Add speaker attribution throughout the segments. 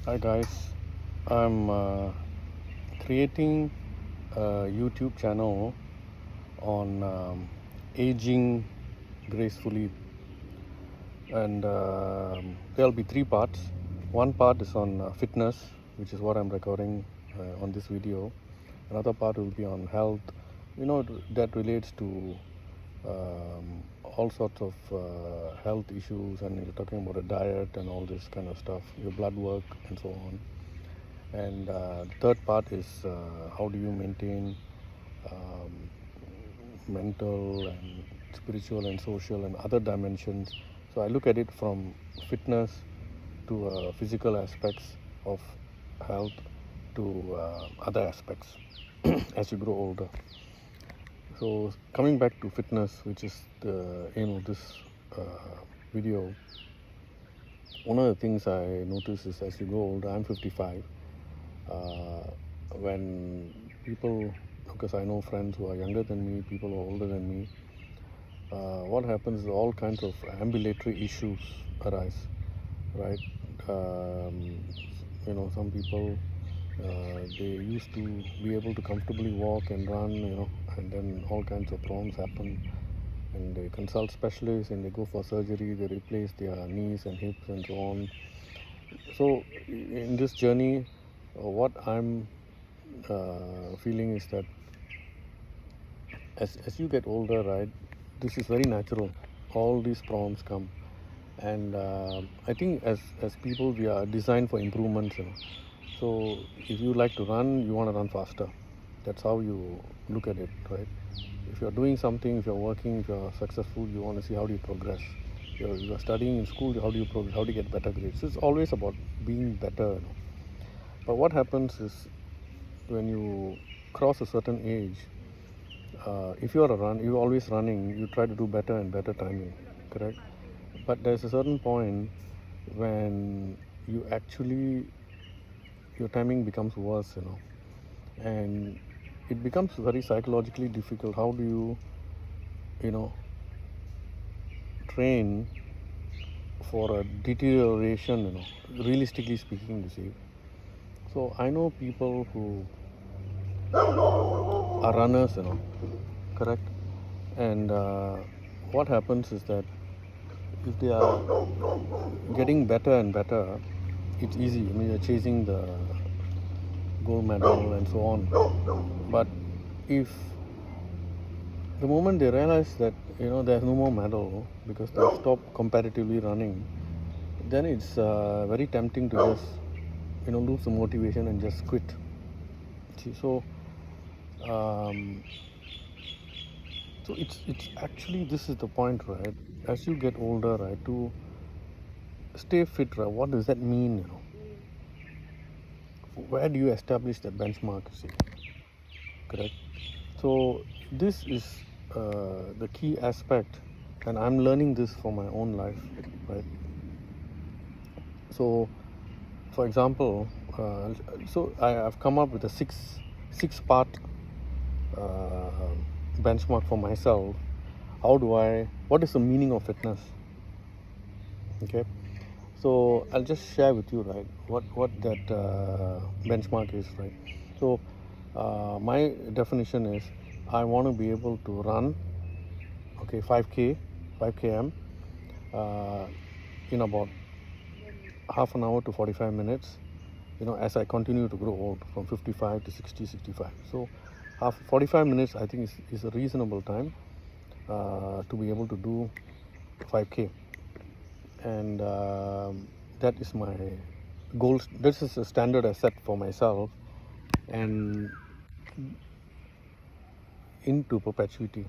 Speaker 1: Hi guys, I'm creating a YouTube channel on aging gracefully, and there'll be three parts. One part is on fitness, which is what I'm recording on this video. Another part will be on health, that relates to all sorts of health issues, and you're talking about a diet and all this kind of stuff, your blood work, and so on. And the third part is how do you maintain um, mental and spiritual and social and other dimensions. So I look at it from fitness to physical aspects of health to other aspects as you grow older. So coming back to fitness, which is the aim of this uh, video, one of the things I notice is as you grow older, I'm 55. When people, because I know friends who are younger than me, people who are older than me, what happens is all kinds of ambulatory issues arise, right? Um, some people they used to be able to comfortably walk and run, and then all kinds of problems happen, and they consult specialists and they go for surgery, they replace their knees and hips and so on. So in this journey, what I'm feeling is that as you get older, right, this is very natural. All these problems come, and I think as people we are designed for improvements. So if you like to run, you want to run faster. That's how you look at it, right? If you're doing something, if you're working, if you're successful, you want to see how do you progress. You're studying in school, how do you progress? How do you get better grades? So it's always about being better. But what happens is when you cross a certain age, if you're always running, you try to do better and better timing, correct? But there's a certain point when you actually your timing becomes worse, and it becomes very psychologically difficult. How do you know, train for a deterioration, realistically speaking, you see. So I know people who are runners, correct? And what happens is that if they are getting better and better, it's easy. I mean, you're chasing the gold medal and so on. But if the moment they realize that there's no more medal because they stop competitively running, then it's very tempting to just lose the motivation and just quit. See, um, so it's actually, this is the point, right? As you get older, right, to stay fit, right, what does that mean? Where do you establish that benchmark? See, correct. So this is the key aspect, and I'm learning this for my own life, right? So, for example, so I've come up with a six part uh, benchmark for myself. What is the meaning of fitness? Okay, so I'll just share with you, right, what that benchmark is, right? So my definition is I want to be able to run, okay, 5k, 5 km uh, in about half an hour to 45 minutes, as I continue to grow old from 55 to 60, 65. So 45 minutes I think is a reasonable time to be able to do 5k, and that is my goal. This is a standard I set for myself, and into perpetuity.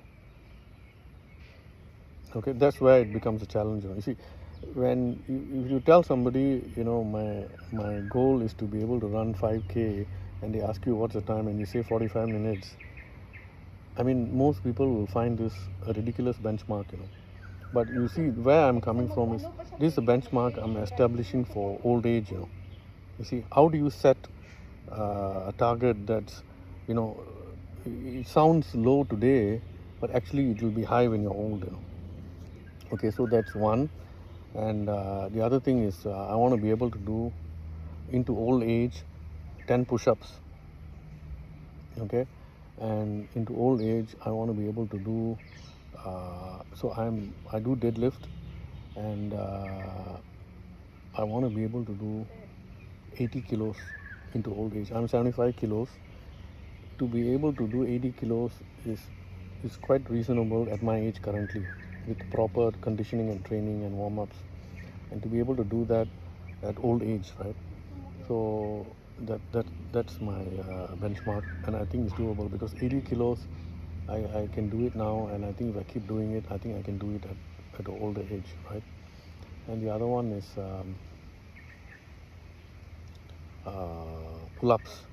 Speaker 1: Okay, that's where it becomes a challenge. You see, if you tell somebody, my goal is to be able to run 5k, and they ask you what's the time, and you say 45 minutes. I mean, most people will find this a ridiculous benchmark. But you see, where I'm coming from is this is a benchmark I'm establishing for old age. You see, how do you set a target that's, you know, it sounds low today, but actually it will be high when you're old. Okay, so that's one. And the other thing is I want to be able to do into old age 10 push-ups, okay, and into old age I want to be able to do so I do deadlift, and I want to be able to do 80 kilos into old age. I'm 75 kilos. To be able to do 80 kilos is quite reasonable at my age currently, with proper conditioning and training and warm-ups, and to be able to do that at old age, right? So that's my benchmark, and I think it's doable because 80 kilos I can do it now, and I think if I keep doing it, I think I can do it at an older age, right? And the other one is pull-ups.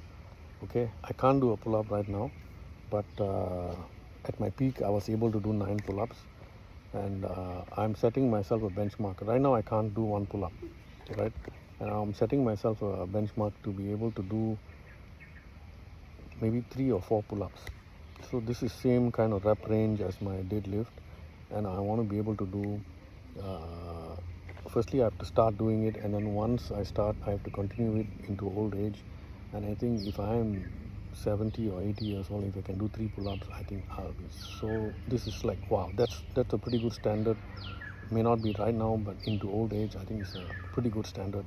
Speaker 1: Okay, I can't do a pull-up right now, but at my peak I was able to do 9 pull-ups, and I'm setting myself a benchmark. Right now I can't do 1 pull-up, right? And I'm setting myself a benchmark to be able to do maybe 3 or 4 pull-ups. So this is same kind of rep range as my deadlift, and I want to be able to do firstly I have to start doing it, and then once I start I have to continue it into old age. And I think if I am 70 or 80 years old, if I can do 3 pull-ups, I think I'll be so, this is like wow, that's a pretty good standard. May not be right now, but into old age I think it's a pretty good standard.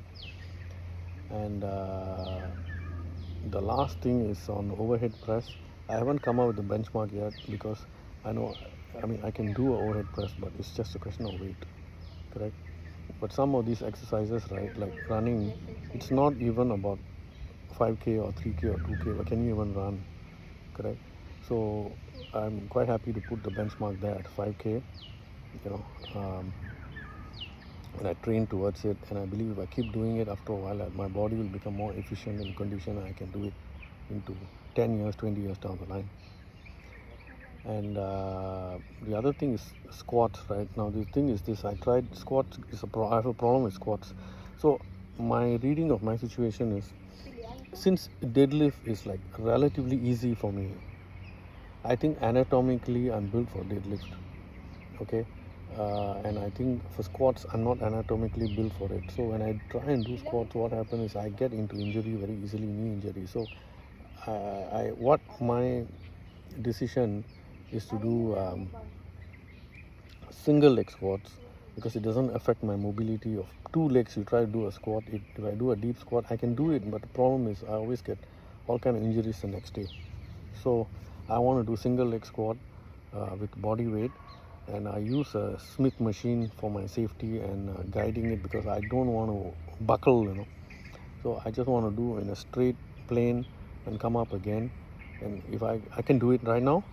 Speaker 1: And the last thing is on overhead press. I haven't come up with the benchmark yet because I know, I mean, I can do an overhead press, but it's just a question of weight, correct? But some of these exercises, right, like running, it's not even about 5k or 3k or 2k, but can you even run, correct? So I'm quite happy to put the benchmark there at 5k, you know, and I train towards it, and I believe if I keep doing it, after a while my body will become more efficient and conditioned, and I can do it into 10 years, 20 years down the line. And the other thing is squats. Right now the thing is this, I tried squats, I have a problem with squats. So my reading of my situation is, since deadlift is like relatively easy for me, I think anatomically I'm built for deadlift, okay, and I think for squats I'm not anatomically built for it. So when I try and do squats, what happens is I get into injury very easily, knee injury. So what my decision is to do single leg squats, because it doesn't affect my mobility of 2 legs. You try to do a squat, if I do a deep squat I can do it, but the problem is I always get all kind of injuries the next day. So I want to do single leg squat with body weight, and I use a Smith machine for my safety and guiding it, because I don't want to buckle, you know. So I just want to do in a straight plane and come up again, and if I can do it right now.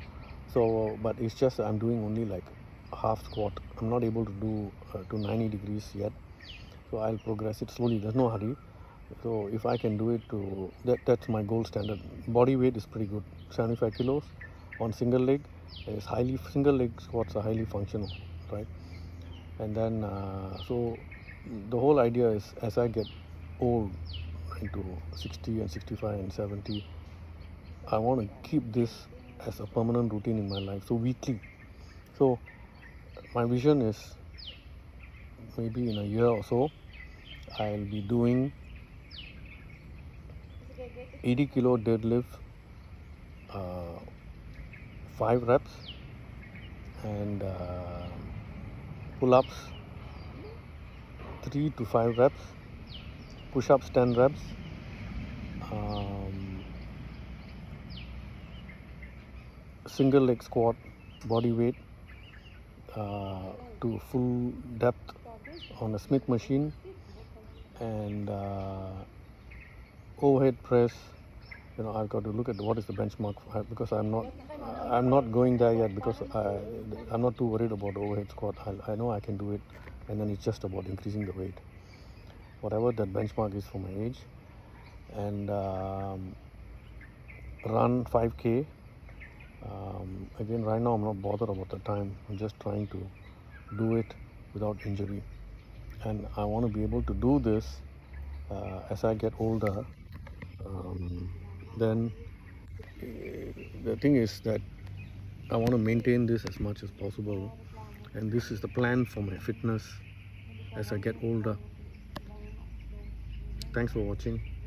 Speaker 1: So but it's just I'm doing only like half squat. I'm not able to do to 90 degrees yet, so I'll progress it slowly, there's no hurry. So if I can do it to that's my gold standard. Body weight is pretty good, 75 kilos on single leg is highly, single leg squats are highly functional, right? And then so the whole idea is, as I get old into 60 and 65 and 70, I want to keep this as a permanent routine in my life, so weekly. So my vision is maybe in a year or so I'll be doing 80 kilo deadlift, 5 reps, and pull-ups 3 to 5 reps, push-ups 10 reps, single leg squat body weight to full depth on a Smith machine, and overhead press. You know, I've got to look at what is the benchmark because I'm not going there yet, because I'm not too worried about overhead squat. I know I can do it, and then it's just about increasing the weight, whatever that benchmark is for my age. And run 5k. Again, right now I'm not bothered about the time. I'm just trying to do it without injury, and I want to be able to do this as I get older. Then the thing is that I want to maintain this as much as possible, and this is the plan for my fitness as I get older. Thanks for watching.